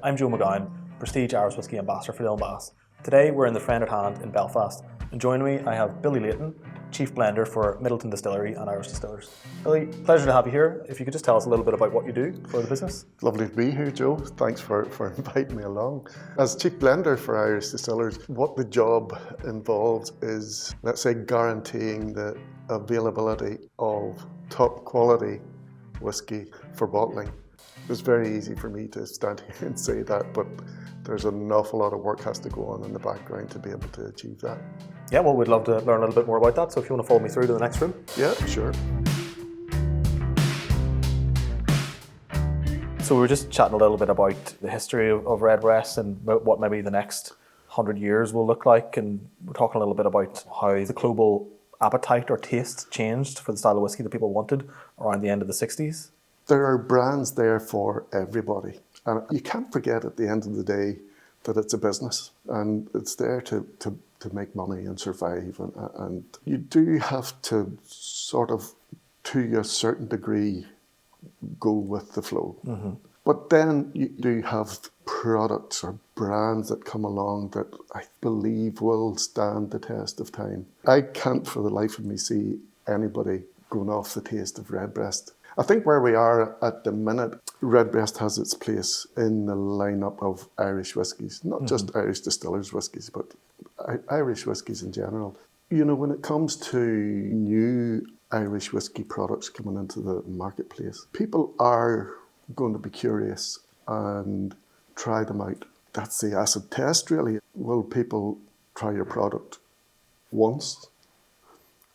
I'm Joe Magowan, Prestige Irish Whisky Ambassador for Dillonbass. Today we're in the Friend at Hand in Belfast, and joining me I have Billy Leighton, Chief Blender for Middleton Distillery and Irish Distillers. Billy, pleasure to have you here. If you could just tell us a little bit about what you do for the business. Lovely to be here, Joe. Thanks for inviting me along. As Chief Blender for Irish Distillers, what the job involves is, let's say, guaranteeing the availability of top quality whisky for bottling. It was very easy for me to stand here and say that, but there's an awful lot of work has to go on in the background to be able to achieve that. Yeah, well, we'd love to learn a little bit more about that, so if you want to follow me through to the next room. Yeah, sure. So we were just chatting a little bit about the history of Redbreast and what maybe the next 100 years will look like, and we're talking a little bit about how the global appetite or taste changed for the style of whiskey that people wanted around the end of the 60s. There are brands there for everybody. And you can't forget at the end of the day that it's a business and it's there to make money and survive. And you do have to sort of, to a certain degree, go with the flow. Mm-hmm. But then you do have products or brands that come along that I believe will stand the test of time. I can't for the life of me see anybody going off the taste of Redbreast. I think where we are at the minute, Redbreast has its place in the lineup of Irish whiskies, not just Irish Distillers whiskies, but Irish whiskies in general. You know, when it comes to new Irish whiskey products coming into the marketplace, people are going to be curious and try them out. That's the acid test, really. Will people try your product once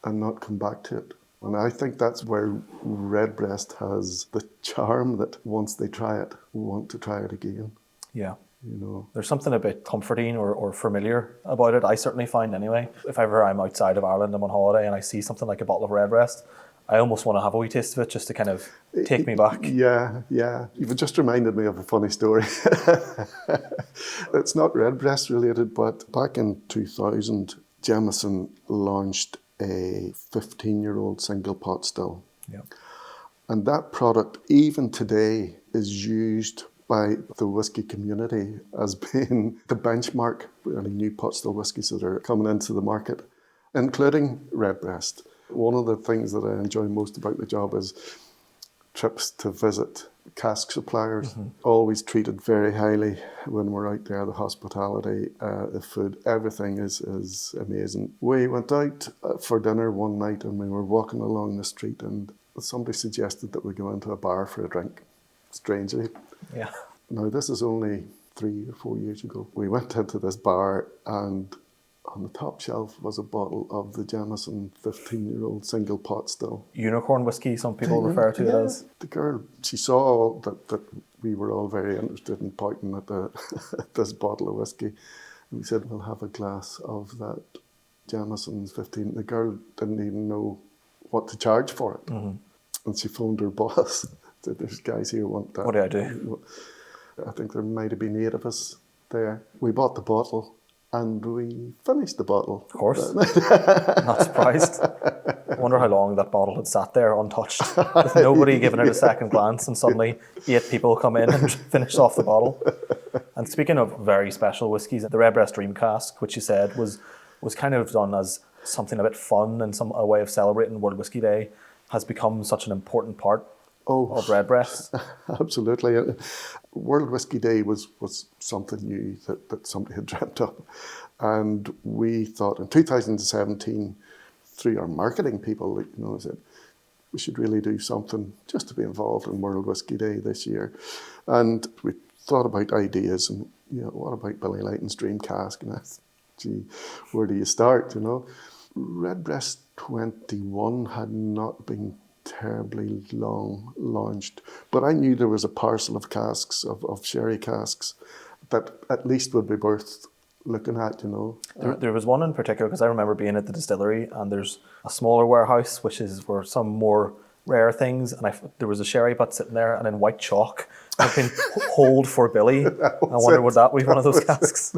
and not come back to it? And I think that's where Redbreast has the charm that once they try it, want to try it again. Yeah. You know, there's something a bit comforting or familiar about it, I certainly find anyway. If ever I'm outside of Ireland, I'm on holiday and I see something like a bottle of Redbreast, I almost want to have a wee taste of it just to kind of take me back. Yeah. You've just reminded me of a funny story. It's not Redbreast related, but back in 2000, Jameson launched a 15-year-old single pot still. Yeah. And that product, even today, is used by the whisky community as being the benchmark for any new pot still whiskies that are coming into the market, including Redbreast. One of the things that I enjoy most about the job is trips to visit cask suppliers. Always treated very highly when we're out there. The hospitality, the food, everything is amazing. We went out for dinner one night and we were walking along the street and somebody suggested that we go into a bar for a drink, strangely. Yeah. Now this is only 3 or 4 years ago. We went into this bar and on the top shelf was a bottle of the Jameson 15-year-old single pot still. Unicorn whiskey, some people refer to it as. The girl, she saw that we were all very interested in pointing at this bottle of whiskey. And we said, we'll have a glass of that Jameson's 15. The girl didn't even know what to charge for it. And she phoned her boss. Said, there's guys here who want that. What do I do? I think there might have been 8 of us there. We bought the bottle. And we finished the bottle. Of course. Not surprised. I wonder how long that bottle had sat there untouched, with nobody giving it a second glance, and suddenly 8 people come in and finish off the bottle. And speaking of very special whiskies, the Redbreast Dream Cask, which you said was kind of done as something a bit fun and a way of celebrating World Whisky Day, has become such an important part of Redbreast. Absolutely. World Whisky Day was something new that somebody had dreamt up. And we thought in 2017, through our marketing people, said, we should really do something just to be involved in World Whisky Day this year. And we thought about ideas and, what about Billy Leighton's Dream Cask? And I thought, gee, where do you start, Redbreast 21 had not been terribly long launched, but I knew there was a parcel of casks, of sherry casks, that at least would be worth looking at, There was one in particular, because I remember being at the distillery, and there's a smaller warehouse, which is where some more rare things, and there was a sherry butt sitting there, and in white chalk, had been hold for Billy. I wonder, would that be one of those casks?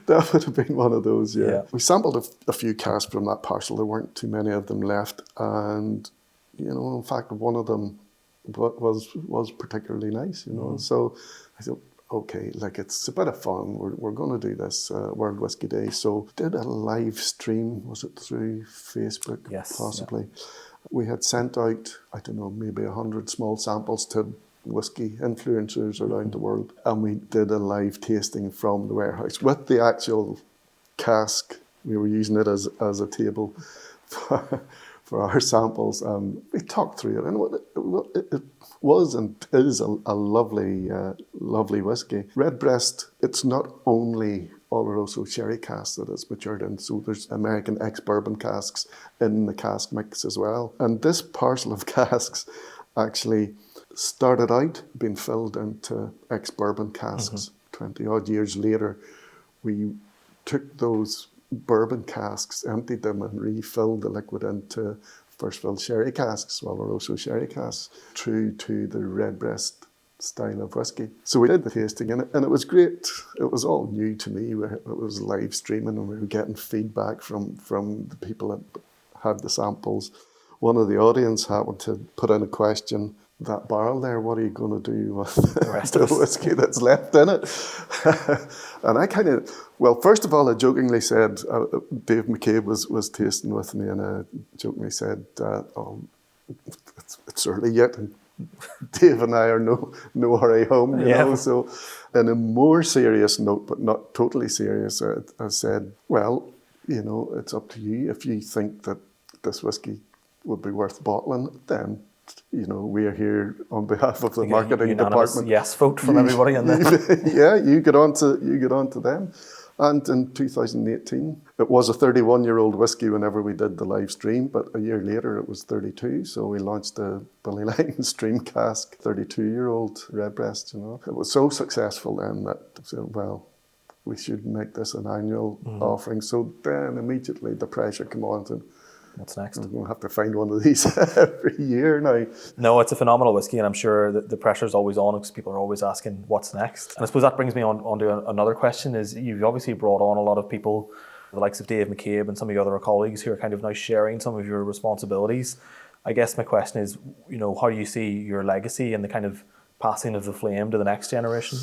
That would have been one of those, yeah. We sampled a few casks from that parcel. There weren't too many of them left, and in fact, one of them was particularly nice, So I said, okay, like it's a bit of fun. We're going to do this World Whisky Day. So did a live stream, was it through Facebook? Yes, Possibly. Yeah. We had sent out, I don't know, maybe 100 small samples to whisky influencers around the world. And we did a live tasting from the warehouse with the actual cask. We were using it as a table for our samples. We talked through it, and it was and is a lovely whiskey. Redbreast, it's not only Oloroso sherry casks that it's matured in, so there's American ex-bourbon casks in the cask mix as well. And this parcel of casks actually started out being filled into ex-bourbon casks. 20 odd years later, we took those bourbon casks, emptied them and refilled the liquid into first filled sherry casks, Oloroso sherry casks, true to the Redbreast style of whiskey. So we did the tasting and it was great. It was all new to me. It was live streaming and we were getting feedback from the people that had the samples. One of the audience happened to put in a question, that barrel there, what are you going to do with the whiskey that's left in it? And I kind of, well, first of all, I jokingly said, Dave McCabe was tasting with me, and I jokingly said, oh, it's early yet, and Dave and I are no hurry home, you know. So in a more serious note, but not totally serious, I said, well, you know, it's up to you. If you think that this whiskey would be worth bottling, then, you know, we're here on behalf of the marketing department. Yes vote from everybody in there. Yeah, you get on to them. And in 2018, it was a 31-year-old whiskey whenever we did the live stream, but a year later it was 32. So we launched the Billy Leighton Stream Cask 32-year-old Redbreast, you know. It was so successful then that, well, we should make this an annual offering. So then immediately the pressure came on to, what's next? we're going to have to find one of these every year now. No, it's a phenomenal whiskey, and I'm sure that the pressure's always on because people are always asking what's next. And I suppose that brings me on to another question: is you've obviously brought on a lot of people, the likes of Dave McCabe and some of your other colleagues, who are kind of now sharing some of your responsibilities. I guess my question is, you know, how do you see your legacy and the kind of passing of the flame to the next generation?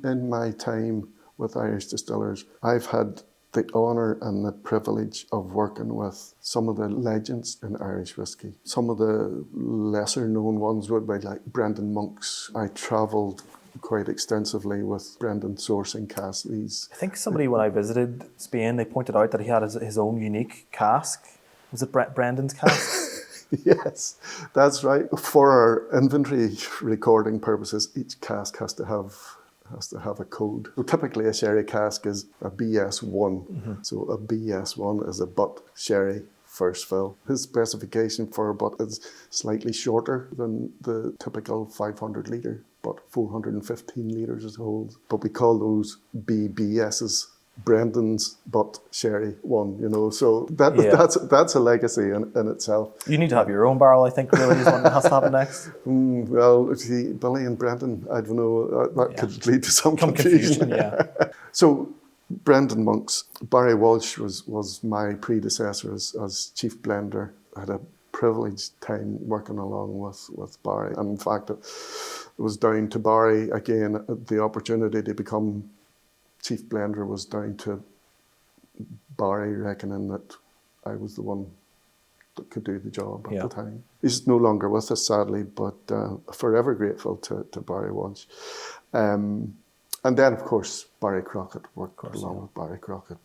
In my time with Irish Distillers, I've had the honour and the privilege of working with some of the legends in Irish whiskey. Some of the lesser known ones would be like Brendan Monk's. I travelled quite extensively with Brendan sourcing casks. I think somebody, when I visited Spain, they pointed out that he had his own unique cask. Was it Brendan's cask? Yes, that's right. For our inventory recording purposes, each cask has to have a code. So typically a sherry cask is a BS1. So a BS1 is a butt sherry first fill. His specification for a butt is slightly shorter than the typical 500 litre, but 415 litres is hold. But we call those BBSs. Brendan's butt sherry one, you know, so that's a legacy in itself. You need to have your own barrel, I think, really, is what has to happen next. Well, see, Billy and Brendan, I don't know, that could lead to some confusion. So, Brendan Monk's, Barry Walsh was my predecessor as chief blender. I had a privileged time working along with Barry, and in fact, it was down to Barry again, the opportunity to become chief blender was down to Barry reckoning that I was the one that could do the job at the time. He's no longer with us, sadly, but forever grateful to Barry Walsh. And then, of course, Barry Crockett worked along with Barry Crockett.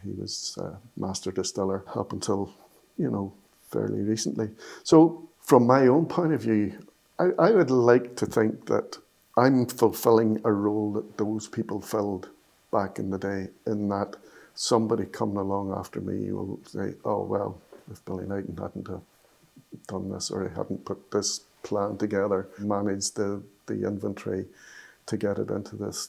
He was master distiller up until, you know, fairly recently. So from my own point of view, I would like to think that I'm fulfilling a role that those people filled back in the day, in that somebody coming along after me will say, oh, well, if Billy Leighton hadn't have done this, or he hadn't put this plan together, managed the inventory to get it into this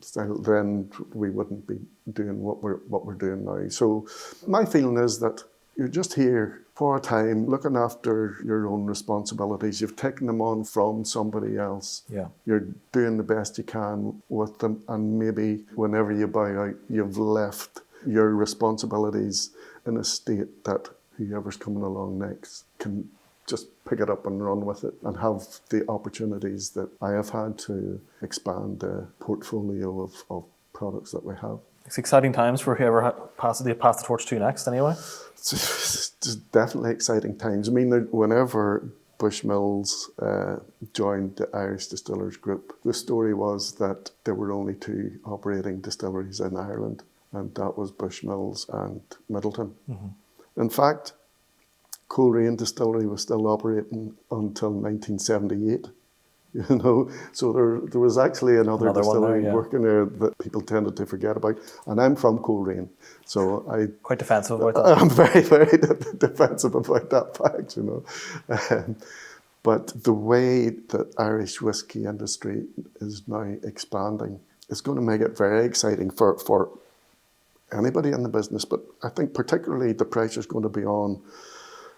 style, then we wouldn't be doing what we're doing now. So my feeling is that you're just here for a time, looking after your own responsibilities. You've taken them on from somebody else. Yeah. You're doing the best you can with them, and maybe whenever you bow out, you've left your responsibilities in a state that whoever's coming along next can just pick it up and run with it and have the opportunities that I have had to expand the portfolio of products that we have. It's exciting times for whoever pass the torch to next, anyway. It's definitely exciting times. I mean, whenever Bushmills joined the Irish Distillers Group, the story was that there were only 2 operating distilleries in Ireland, and that was Bushmills and Middleton. Mm-hmm. In fact, Coleraine Distillery was still operating until 1978. You know, so there was actually another distillery working there that people tended to forget about. And I'm from Coleraine, so quite defensive about that. I'm very, very defensive about that fact, you know. But the way the Irish whiskey industry is now expanding is going to make it very exciting for anybody in the business. But I think particularly the pressure is going to be on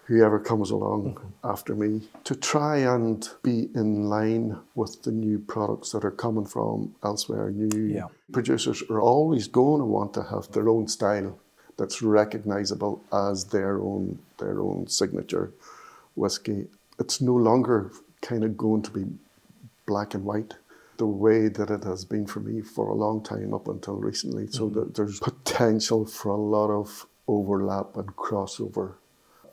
whoever comes along after me to try and be in line with the new products that are coming from elsewhere. New producers are always going to want to have their own style that's recognisable as their own signature whiskey. It's no longer kind of going to be black and white the way that it has been for me for a long time up until recently. So that there's potential for a lot of overlap and crossover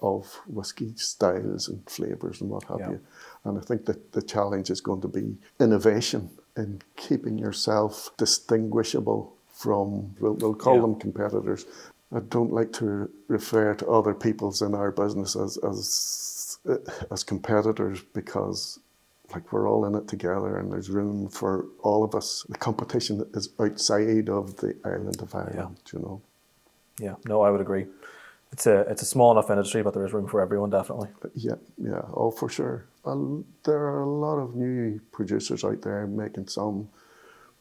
of whiskey styles and flavours and what have you. And I think that the challenge is going to be innovation in keeping yourself distinguishable from, we'll call them competitors. I don't like to refer to other people's in our business as competitors, because like we're all in it together and there's room for all of us. The competition is outside of the island of Ireland, you know. Yeah, no, I would agree. It's a small enough industry, but there is room for everyone, definitely. Yeah, oh, for sure. There are a lot of new producers out there making some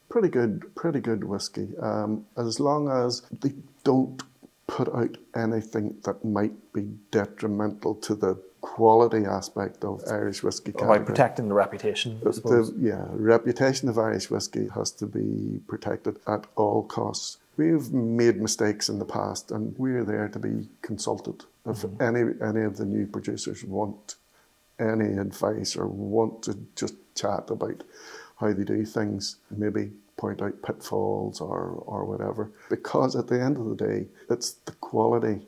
pretty good whiskey. As long as they don't put out anything that might be detrimental to the quality aspect of Irish whiskey category. By protecting the reputation, I suppose. Reputation of Irish whiskey has to be protected at all costs. We've made mistakes in the past, and we're there to be consulted. If any of the new producers want any advice or want to just chat about how they do things, maybe point out pitfalls or whatever. Because at the end of the day, it's the quality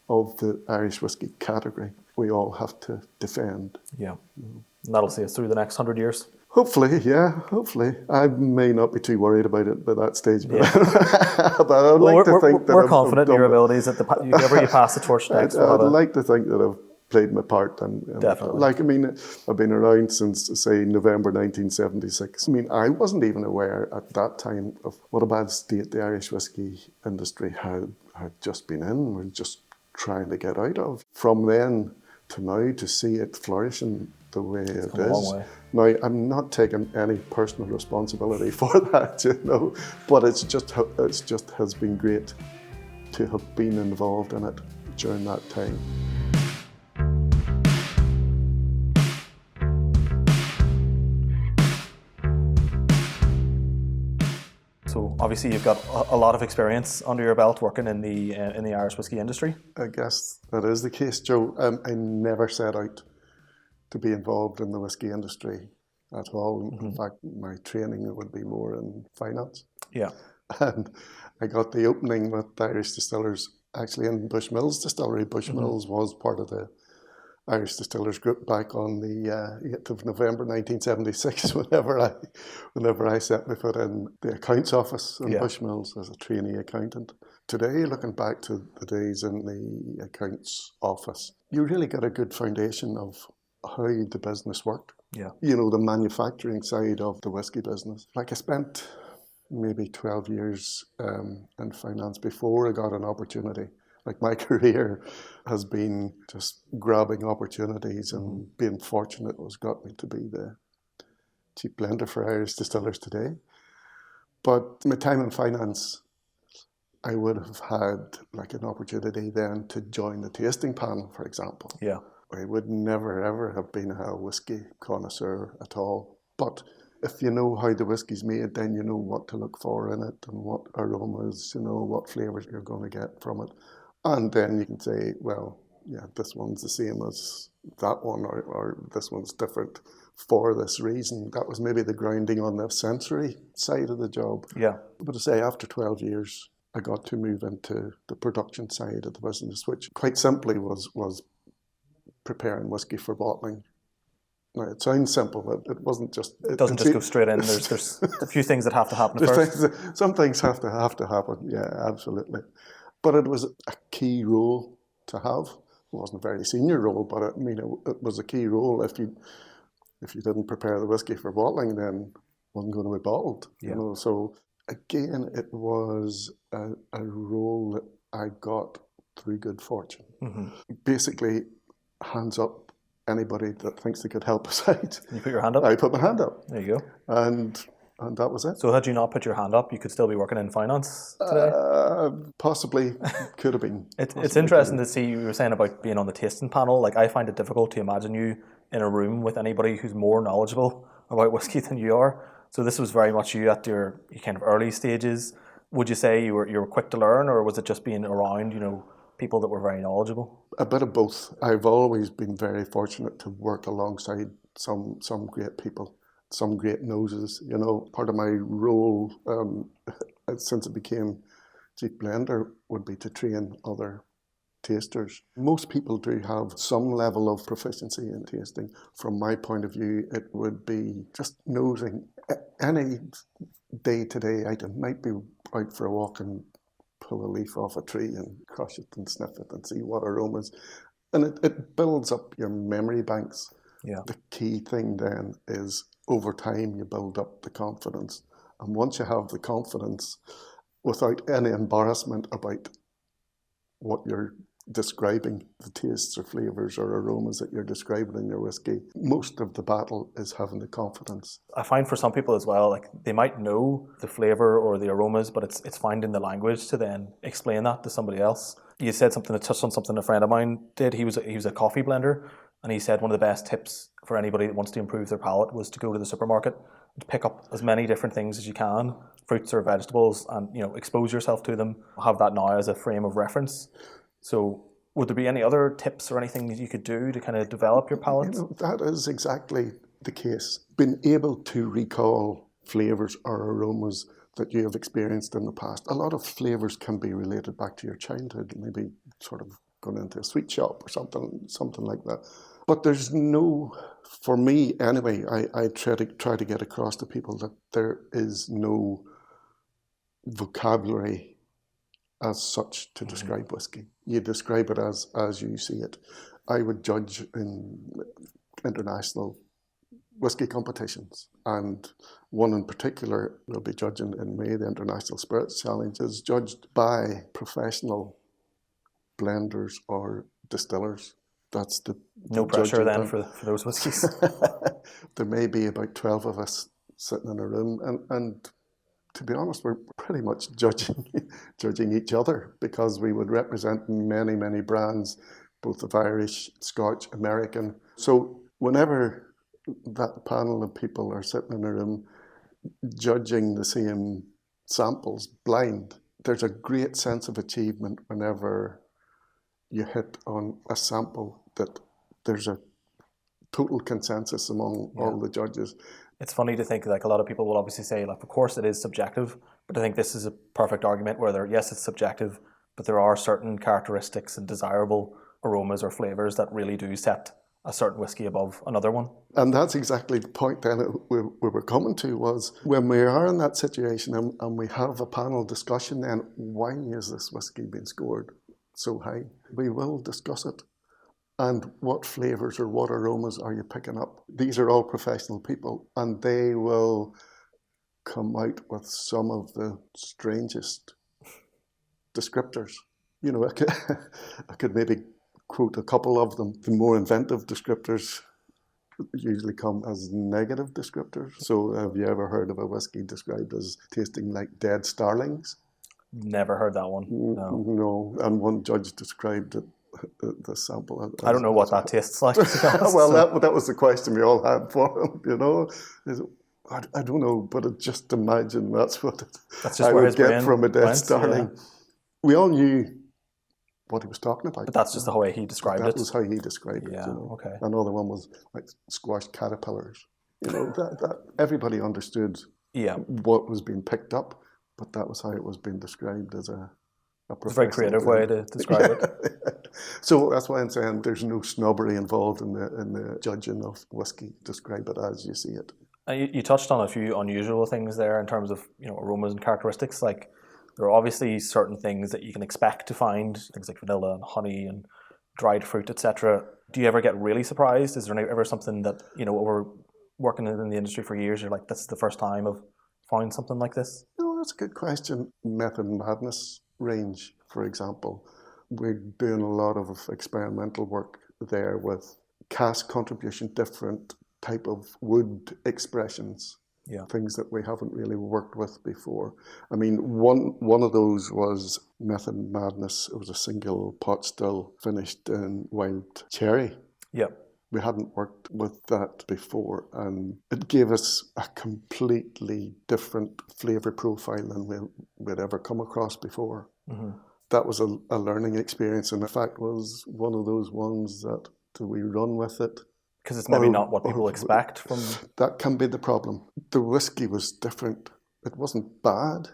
of the Irish whiskey category we all have to defend. Yeah, and that'll see us through the next 100 years. Hopefully. I may not be too worried about it by that stage, but, but I'd like to think that we're confident in your abilities that whenever you pass the torch next. I'd like to think that I've played my part. And definitely. Like, I mean, I've been around since, say, November 1976. I mean, I wasn't even aware at that time of what a bad state the Irish whiskey industry had just been in. We're just trying to get out of. From then to now, to see it flourishing the way it is. A long way. Now, I'm not taking any personal responsibility for that, you know, but it's just has been great to have been involved in it during that time. So obviously you've got a lot of experience under your belt working in the Irish whiskey industry. I guess that is the case, Joe. I never set out to be involved in the whiskey industry at all. In fact, my training would be more in finance. Yeah. And I got the opening with Irish Distillers actually in Bushmills Distillery. Bushmills was part of the Irish Distillers Group back on the 8th of November 1976 whenever I set my foot in the accounts office in Bushmills as a trainee accountant. Today, looking back to the days in the accounts office, you really got a good foundation of how the business worked. Yeah. You know, the manufacturing side of the whiskey business. Like I spent maybe 12 years in finance before I got an opportunity. Like my career has been just grabbing opportunities and being fortunate has got me to be the chief blender for Irish Distillers today. But my time in finance, I would have had like an opportunity then to join the tasting panel, for example. Yeah. I would never ever have been a whiskey connoisseur at all. But if you know how the whiskey's made, then you know what to look for in it and what aromas, you know, what flavours you're going to get from it. And then you can say, well, yeah, this one's the same as that one, or this one's different for this reason. That was maybe the grounding on the sensory side of the job. Yeah. But to say, after 12 years, I got to move into the production side of the business, which quite simply was preparing whiskey for bottling. Now, it sounds simple, but it wasn't just... It doesn't just go straight in. There's a few things that have to happen first. Some things have to happen, yeah, absolutely. But it was a key role to have. It wasn't a very senior role, but it was a key role. If you didn't prepare the whiskey for bottling, then it wasn't going to be bottled. Yeah. So again, it was a role that I got through good fortune. Mm-hmm. Basically, hands up anybody that thinks they could help us out. You put your hand up? I put my hand up. There you go. And that was it. So had you not put your hand up, you could still be working in finance today? Possibly, could have been. It's interesting to see, you were saying about being on the tasting panel. Like, I find it difficult to imagine you in a room with anybody who's more knowledgeable about whiskey than you are. So this was very much you at your kind of early stages. Would you say you were quick to learn, or was it just being around, people that were very knowledgeable? A bit of both. I've always been very fortunate to work alongside some great people, some great noses. Part of my role since I became chief blender would be to train other tasters. Most people do have some level of proficiency in tasting. From my point of view, it would be just nosing. Any day-to-day item, might be out for a walk and pull a leaf off a tree and crush it and sniff it and see what aromas. And it builds up your memory banks. Yeah. The key thing then is over time you build up the confidence. And once you have the confidence, without any embarrassment about what you're describing, the tastes or flavours or aromas that you're describing in your whiskey, most of the battle is having the confidence. I find for some people as well, like, they might know the flavour or the aromas, but it's finding the language to then explain that to somebody else. You said something that touched on something a friend of mine did. He was a coffee blender, and he said one of the best tips for anybody that wants to improve their palate was to go to the supermarket and pick up as many different things as you can, fruits or vegetables, and expose yourself to them. Have that now as a frame of reference. So would there be any other tips or anything that you could do to kind of develop your palate? That is exactly the case. Being able to recall flavours or aromas that you have experienced in the past. A lot of flavours can be related back to your childhood, maybe sort of going into a sweet shop or something like that. But there's no, for me anyway, I try to get across to people that there is no vocabulary as such to describe whiskey. You describe it as you see it. I would judge in international whiskey competitions, and one in particular we'll be judging in May, the International Spirits Challenge, is judged by professional blenders or distillers. That's the no pressure then for those whiskies. There may be about 12 of us sitting in a room, and to be honest, we're pretty much judging each other, because we would represent many, many brands, both of Irish, Scotch, American. So whenever that panel of people are sitting in a room judging the same samples blind, there's a great sense of achievement whenever you hit on a sample that there's a total consensus among all the judges. It's funny to think, like, a lot of people will obviously say, like, of course it is subjective, but I think this is a perfect argument where yes, it's subjective, but there are certain characteristics and desirable aromas or flavours that really do set a certain whiskey above another one. And that's exactly the point then we were coming to, was when we are in that situation and we have a panel discussion, then why is this whiskey being scored so high? We will discuss it. And what flavours or what aromas are you picking up? These are all professional people, and they will come out with some of the strangest descriptors. I could maybe quote a couple of them. The more inventive descriptors usually come as negative descriptors. So have you ever heard of a whiskey described as tasting like dead starlings? Never heard that one. No, and one judge described it, the sample. I don't know what that tastes like. Well, that was the question we all had for him, I don't know, but just imagine that's what I would get from a dead starling. Yeah. We all knew what he was talking about. But that's just the way he described That it. was how he described it. Yeah, You know. okay. Another one was like squashed caterpillars. You know, that everybody understood Yeah. what was being picked up, but that was how it was being described as a It's a very creative way to describe it. So that's why I'm saying there's no snobbery involved in the judging of whiskey. Describe it as you see it. You touched on a few unusual things there in terms of, you know, aromas and characteristics. Like, there are obviously certain things that you can expect to find, things like vanilla and honey and dried fruit, etc. Do you ever get really surprised? Is there ever something that, you know, over working in the industry for years, you're like, this is the first time I've found something like this? No, that's a good question. Method and Madness range, for example. We're doing a lot of experimental work there with cask contribution, different type of wood expressions. Yeah. Things that we haven't really worked with before. I mean, one of those was Method and Madness. It was a single pot still finished in wild cherry. Yeah. We hadn't worked with that before, and it gave us a completely different flavour profile than we'd ever come across before. Mm-hmm. That was a learning experience, and in fact was one of those ones that, do we run with it? Because it's maybe not what people expect from... That can be the problem. The whiskey was different. It wasn't bad,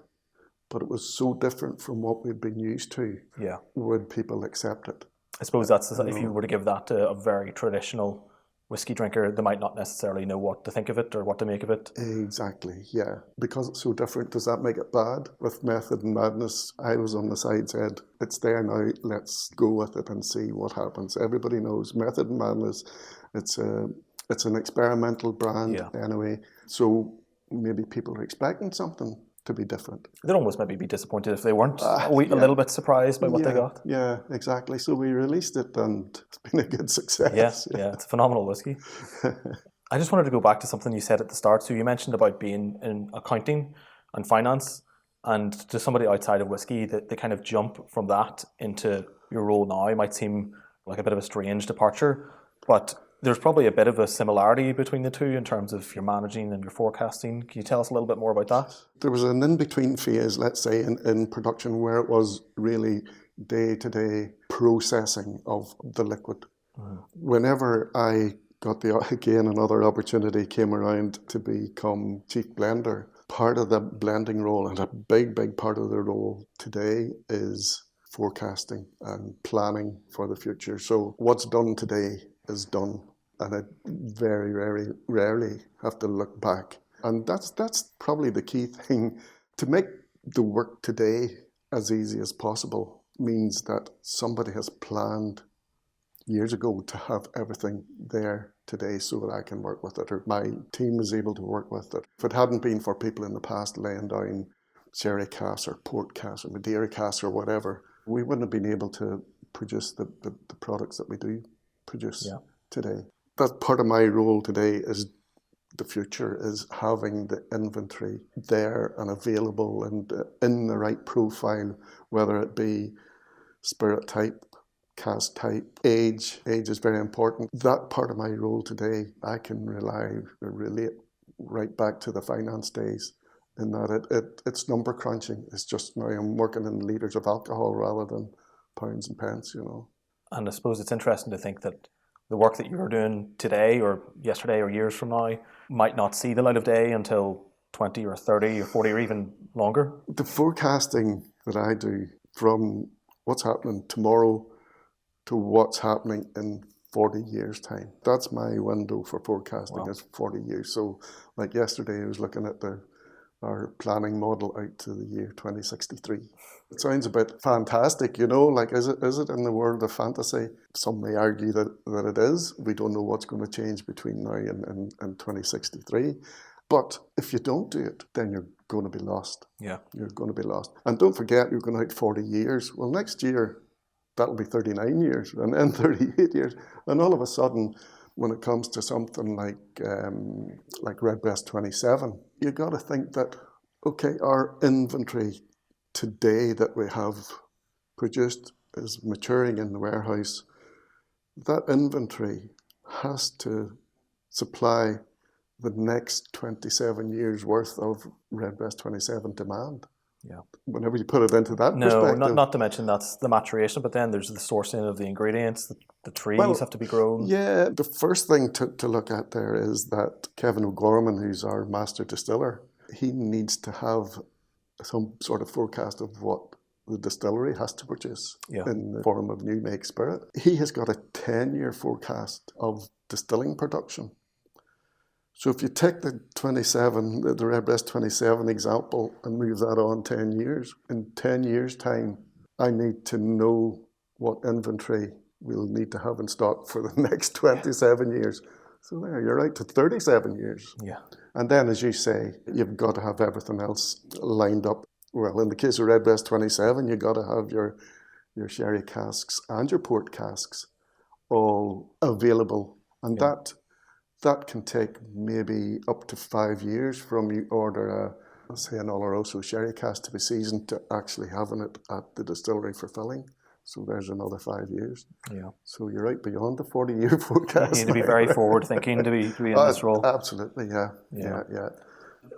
but it was so different from what we'd been used to. Yeah. Would people accept it? I suppose that's, if you were to give that to a very traditional whiskey drinker, they might not necessarily know what to think of it or what to make of it. Exactly, yeah. Because it's so different, does that make it bad? With Method and Madness, I was on the side, said, it's there now, let's go with it and see what happens. Everybody knows Method and Madness, it's an experimental brand anyway, so maybe people are expecting something to be different. They'd almost maybe be disappointed if they weren't a little bit surprised by what they got. Yeah, exactly. So we released it and it's been a good success. Yeah, it's a phenomenal whiskey. I just wanted to go back to something you said at the start. So you mentioned about being in accounting and finance, and to somebody outside of whiskey, the kind of jump from that into your role now might seem like a bit of a strange departure, but there's probably a bit of a similarity between the two in terms of your managing and your forecasting. Can you tell us a little bit more about that? There was an in-between phase, let's say, in production where it was really day-to-day processing of the liquid. Mm. Whenever I got another opportunity came around to become chief blender, part of the blending role, and a big part of the role today, is forecasting and planning for the future. So what's done today is done, and I very rarely have to look back. And that's probably the key thing. To make the work today as easy as possible means that somebody has planned years ago to have everything there today so that I can work with it, or my team is able to work with it. If it hadn't been for people in the past laying down sherry casks or port casks or Madeira casks or whatever, we wouldn't have been able to produce the products that we do produce today. That's part of my role today. Is the future is having the inventory there and available and in the right profile, whether it be spirit type, cask type, age. Age is very important. That part of my role today, I can relate right back to the finance days, in that it's number crunching. It's just now I'm working in litres of alcohol rather than pounds and pence, you know. And I suppose it's interesting to think that the work that you're doing today or yesterday or years from now might not see the light of day until 20 or 30 or 40 or even longer. The forecasting that I do, from what's happening tomorrow to what's happening in 40 years' time, that's my window for forecasting. Is 40 years. So like yesterday I was looking at our planning model out to the year 2063. It sounds a bit fantastic, you know, like is it in the world of fantasy? Some may argue that it is. We don't know what's going to change between now and 2063. But if you don't do it, then you're going to be lost. Yeah. You're going to be lost. And don't forget, you're going out 40 years. Well, next year, that'll be 39 years and then 38 years. And all of a sudden, when it comes to something like Redbreast 27, you got to think that, okay, our inventory today that we have produced is maturing in the warehouse. That inventory has to supply the next 27 years worth of Redbreast 27 demand. Yeah. Whenever you put it into that No, perspective. not to mention that's the maturation, but then there's the sourcing of the ingredients. The trees Well, have to be grown. Yeah, the first thing to look at there is that Kevin O'Gorman, who's our master distiller, he needs to have some sort of forecast of what the distillery has to produce in the form of new make spirit. He has got a 10-year forecast of distilling production. So if you take the Redbreast 27 example and move that on 10 years, in 10 years' time, I need to know what inventory we'll need to have in stock for the next 27 years. So there, you're right to 37 years. Yeah. And then, as you say, you've got to have everything else lined up. Well, in the case of Redbreast 27, you've got to have your sherry casks and your port casks all available. And that can take maybe up to 5 years from you order say an Oloroso sherry cask to be seasoned to actually having it at the distillery for filling. So there's another 5 years. Yeah. So you're right beyond the 40-year forecast. You need to be very forward-thinking to be in this role. Absolutely, yeah.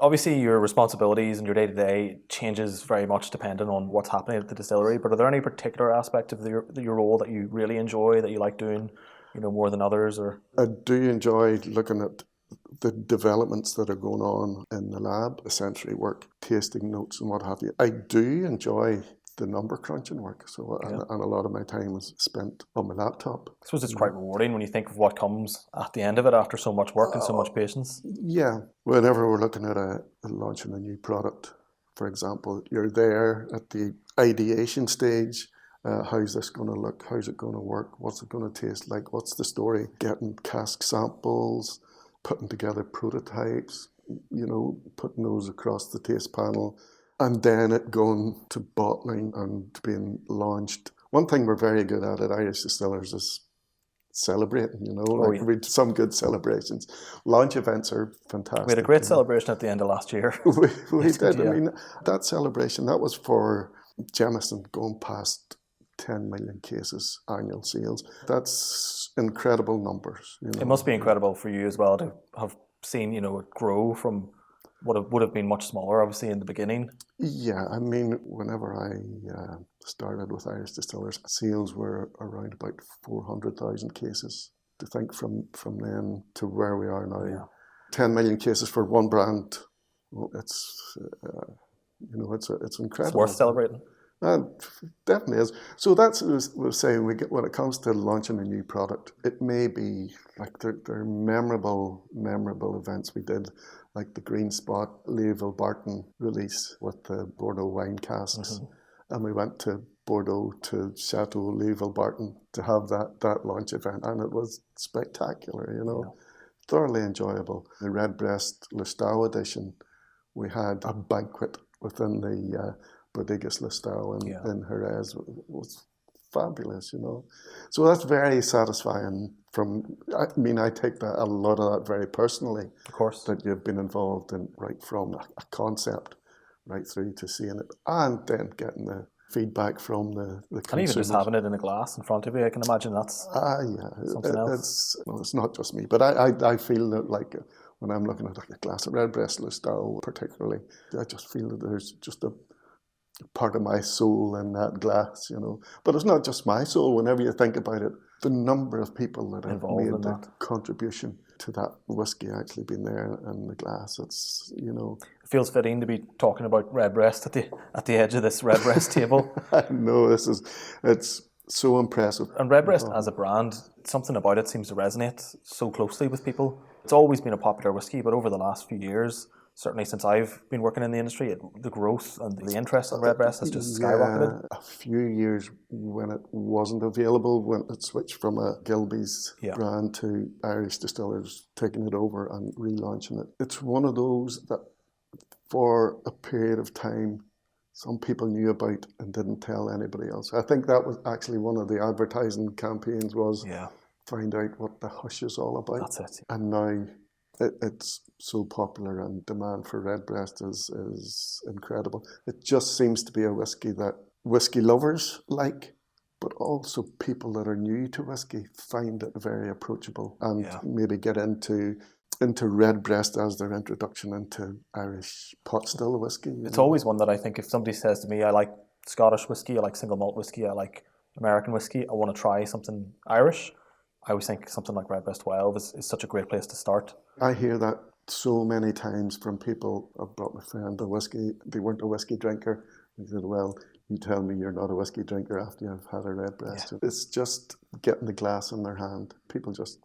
Obviously, your responsibilities and your day-to-day changes very much depending on what's happening at the distillery, but are there any particular aspect of your role that you really enjoy, that you like doing, more than others? Or I do enjoy looking at the developments that are going on in the lab, the sensory work, tasting notes and what have you. I do enjoy the number crunching work, and a lot of my time is spent on my laptop. I suppose it's quite rewarding when you think of what comes at the end of it after so much work and so much patience. Yeah, whenever we're looking at launching a new product, for example, you're there at the ideation stage. How's this going to look? How's it going to work? What's it going to taste like? What's the story? Getting cask samples, putting together prototypes, putting those across the taste panel, and then it going to bottling and being launched. One thing we're very good at Irish Distillers is celebrating, we did some good celebrations. Launch events are fantastic. We had a great celebration at the end of last year. we did. Yeah. I mean, that celebration, that was for Jameson going past 10 million cases annual sales. That's incredible numbers. It must be incredible for you as well to have seen, it grow from what would have been much smaller, obviously, in the beginning. Yeah, I mean, whenever I started with Irish Distillers, sales were around about 400,000 cases. To think from then to where we are now, 10 million cases for one brand, well, it's incredible. It's worth celebrating. Definitely is. So that's what we're saying. When it comes to launching a new product, it may be like there are memorable events we did, like the Green Spot Louisville Barton release with the Bordeaux wine casks, and we went to Bordeaux to Chateau Louisville Barton to have that launch event, and it was spectacular. Thoroughly enjoyable. The Redbreast Listowel edition, we had a banquet within the Bodegas Listowel in Jerez. Was fabulous, So that's very satisfying. I take a lot of that very personally. Of course. That you've been involved in right from a concept right through to seeing it and then getting the feedback from the consumers. And even just having it in a glass in front of you, I can imagine that's something else. It's not just me, but I feel that like when I'm looking at a glass of Redbreast Listowel particularly, I just feel that there's just a part of my soul in that glass, But it's not just my soul. Whenever you think about it, the number of people that have made the contribution to that whiskey actually being there in the glass, it's, It feels fitting to be talking about Redbreast at the edge of this Redbreast table. I know, it's so impressive. And Redbreast as a brand, something about it seems to resonate so closely with people. It's always been a popular whiskey, but over the last few years, certainly since I've been working in the industry, the growth and the interest in Redbreast has just skyrocketed. A few years when it wasn't available, when it switched from a Gilbey's brand to Irish Distillers taking it over and relaunching it. It's one of those that for a period of time, some people knew about and didn't tell anybody else. I think that was actually one of the advertising campaigns was find out what the hush is all about. That's it. And now it's so popular and demand for Redbreast is incredible. It just seems to be a whiskey that whiskey lovers like, but also people that are new to whiskey find it very approachable and maybe get into into Redbreast as their introduction into Irish pot still whiskey. It's always one that I think if somebody says to me, I like Scottish whiskey, I like single malt whiskey, I like American whiskey, I want to try something Irish, I always think something like Redbreast 12 is such a great place to start. I hear that so many times from people. I've brought my friend a whiskey, they weren't a whiskey drinker. He said, well, you tell me you're not a whiskey drinker after you've had a Redbreast. Yeah. It's just getting the glass in their hand. People just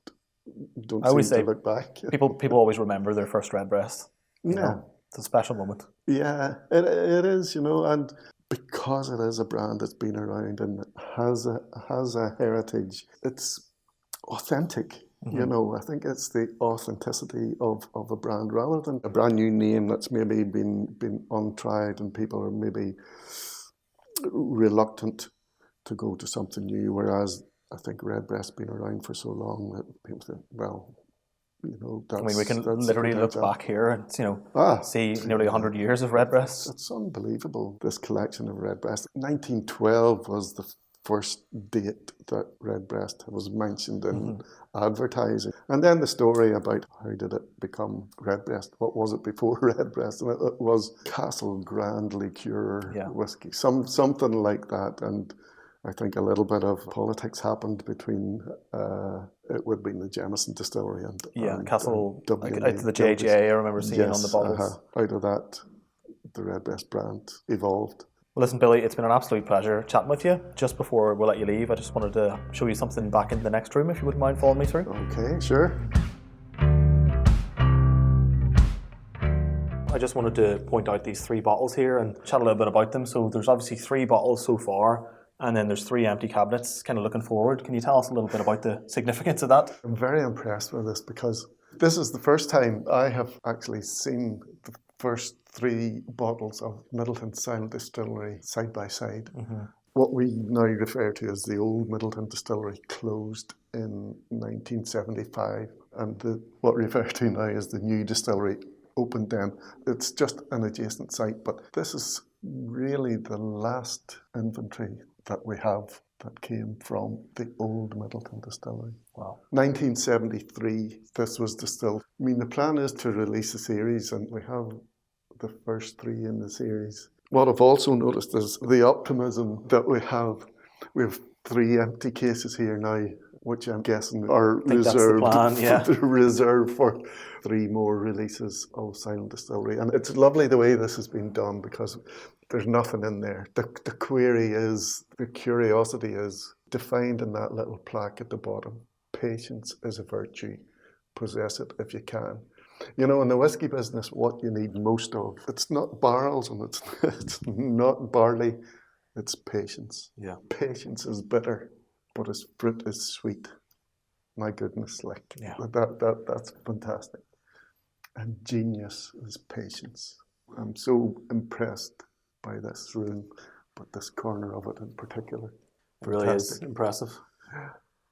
don't seem to look back. People always remember their first Redbreast. You know, it's a special moment. Yeah, it is, and because it is a brand that's been around and has a heritage, it's authentic. I think it's the authenticity of a brand rather than a brand new name that's maybe been untried and people are maybe reluctant to go to something new, whereas I think Redbreast's been around for so long that people think, well, that's... we can literally look back here and, see nearly 100 years of Redbreast. It's unbelievable, this collection of Redbreast. 1912 was the first date that Redbreast was mentioned in advertising. And then the story about how did it become Redbreast? What was it before Redbreast? And it was Castle Grand Liqueur whiskey, something like that. And I think a little bit of politics happened between, it would be the Jameson Distillery and Castle, it's the JJ, I remember seeing on the bottles. Out of that, the Redbreast brand evolved. Well, listen, Billy, it's been an absolute pleasure chatting with you. Just before we'll let you leave, I just wanted to show you something back in the next room, if you wouldn't mind following me through. Okay, sure. I just wanted to point out these 3 bottles here and chat a little bit about them. So there's obviously 3 bottles so far, and then there's 3 empty cabinets kind of looking forward. Can you tell us a little bit about the significance of that? I'm very impressed with this because this is the first time I have actually seen the first 3 bottles of Midleton Silent Distillery side by side. What we now refer to as the old Midleton Distillery closed in 1975, and what we refer to now as the new distillery opened then. It's just an adjacent site, but this is really the last inventory that we have that came from the old Midleton Distillery. Wow. 1973, this was distilled. I mean, the plan is to release a series, and we have the first 3 in the series. What I've also noticed is the optimism that we have. We have 3 empty cases here now, which I'm guessing are reserved for 3 more releases of Silent Distillery. And it's lovely the way this has been done because there's nothing in there. The curiosity is defined in that little plaque at the bottom. Patience is a virtue. Possess it if you can. In the whiskey business, what you need most of, it's not barrels and it's not barley, it's patience. Yeah. Patience is bitter, but its fruit is sweet. My goodness, that's fantastic. And genius is patience. I'm so impressed by this room, but this corner of it in particular. It really is impressive.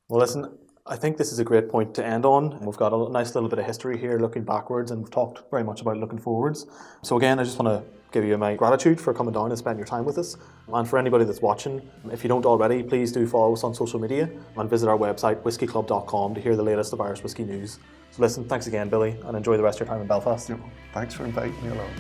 Well, listen, I think this is a great point to end on. We've got a nice little bit of history here looking backwards, and we've talked very much about looking forwards. So again, I just want to give you my gratitude for coming down and spending your time with us. And for anybody that's watching, if you don't already, please do follow us on social media and visit our website, whiskyclub.com, to hear the latest of Irish whiskey news. So listen, thanks again, Billy, and enjoy the rest of your time in Belfast. Thanks for inviting me along.